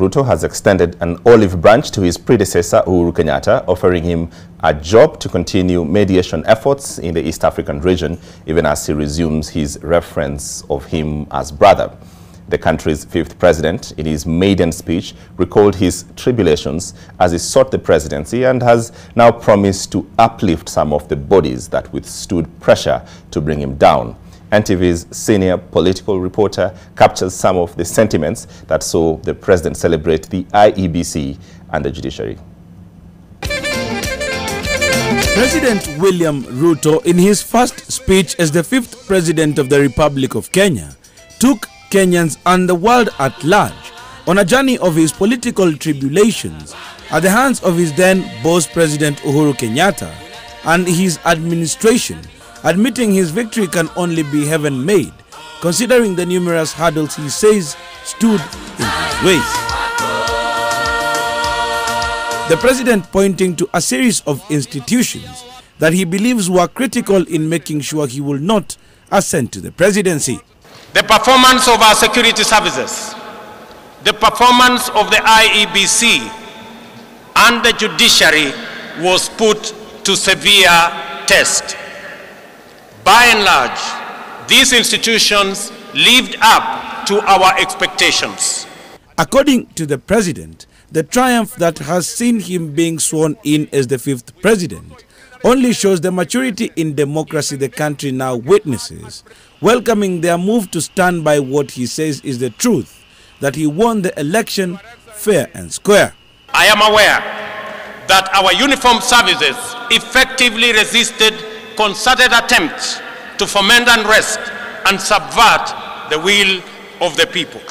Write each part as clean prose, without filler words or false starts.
Ruto has extended an olive branch to his predecessor, Uhuru Kenyatta, offering him a job to continue mediation efforts in the East African region, even as he resumes his reference of him as brother. The country's fifth president, in his maiden speech, recalled his tribulations as he sought the presidency and has now promised to uplift some of the bodies that withstood pressure to bring him down. NTV's senior political reporter captures some of the sentiments that saw the president celebrate the IEBC and the judiciary. President William Ruto, in his first speech as the fifth president of the Republic of Kenya, took Kenyans and the world at large on a journey of his political tribulations at the hands of his then boss President Uhuru Kenyatta and his administration, admitting his victory can only be heaven-made, considering the numerous hurdles he says stood in his way. The president pointing to a series of institutions that he believes were critical in making sure he will not ascend to the presidency. The performance of our security services, the performance of the IEBC and the judiciary was put to severe test. By and large, these institutions lived up to our expectations. According to the president, the triumph that has seen him being sworn in as the fifth president only shows the maturity in democracy the country now witnesses, welcoming their move to stand by what he says is the truth, that he won the election fair and square. I am aware that our uniformed services effectively resisted concerted attempts to foment unrest and subvert the will of the people.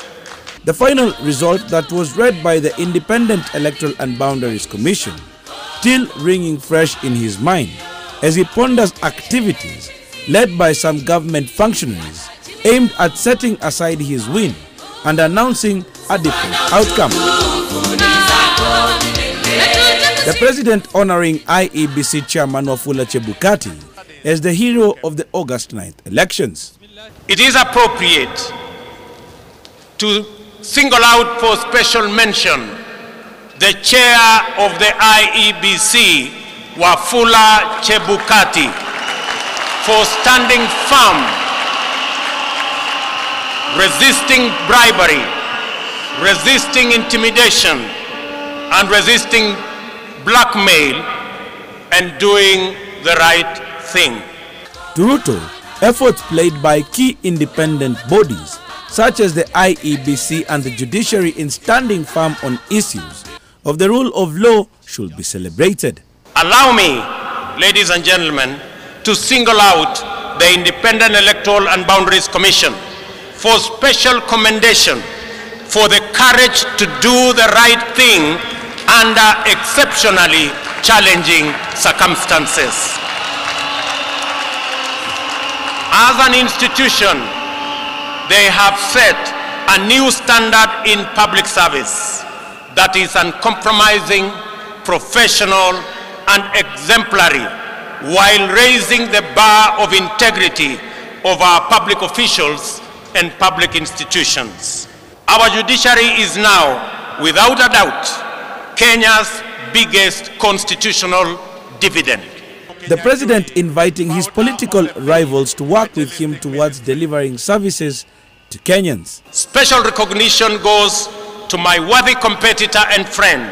The final result that was read by the Independent Electoral and Boundaries Commission still ringing fresh in his mind as he ponders activities led by some government functionaries aimed at setting aside his win and announcing a different outcome. The president honoring IEBC chairman Wafula Chebukati as the hero of the August 9th elections. It is appropriate to single out for special mention the chair of the IEBC, Wafula Chebukati, for standing firm, resisting bribery, resisting intimidation, and resisting blackmail, and doing the right thing. To Ruto, efforts played by key independent bodies such as the IEBC and the judiciary in standing firm on issues of the rule of law should be celebrated. Allow me, ladies and gentlemen, to single out the Independent Electoral and Boundaries Commission for special commendation for the courage to do the right thing under exceptionally challenging circumstances. As an institution, they have set a new standard in public service that is uncompromising, professional, and exemplary, while raising the bar of integrity of our public officials and public institutions. Our judiciary is now, without a doubt, Kenya's biggest constitutional dividend. The president inviting his political rivals to work with him towards delivering services to Kenyans. Special recognition goes to my worthy competitor and friend,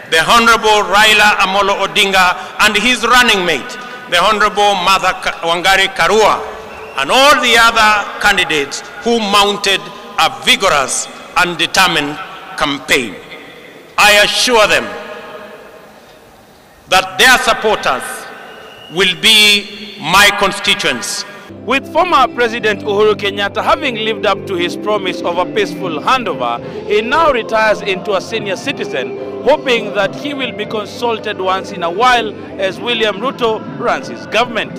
the Honorable Raila Amolo Odinga, and his running mate, the Honorable Martha Wangari Karua, and all the other candidates who mounted a vigorous and determined campaign. I assure them that their supporters will be my constituents. With former President Uhuru Kenyatta having lived up to his promise of a peaceful handover, he now retires into a senior citizen, hoping that he will be consulted once in a while as William Ruto runs his government.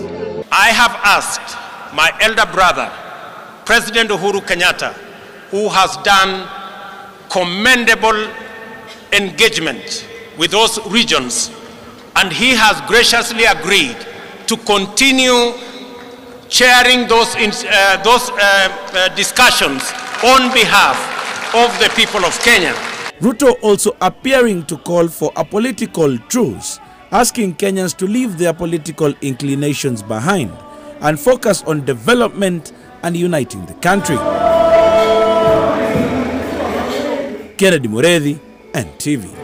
I have asked my elder brother, President Uhuru Kenyatta, who has done commendable engagement with those regions, and he has graciously agreed to continue chairing those discussions on behalf of the people of Kenya. Ruto also appearing to call for a political truce, asking Kenyans to leave their political inclinations behind and focus on development and uniting the country. Kennedy Muredi, NTV.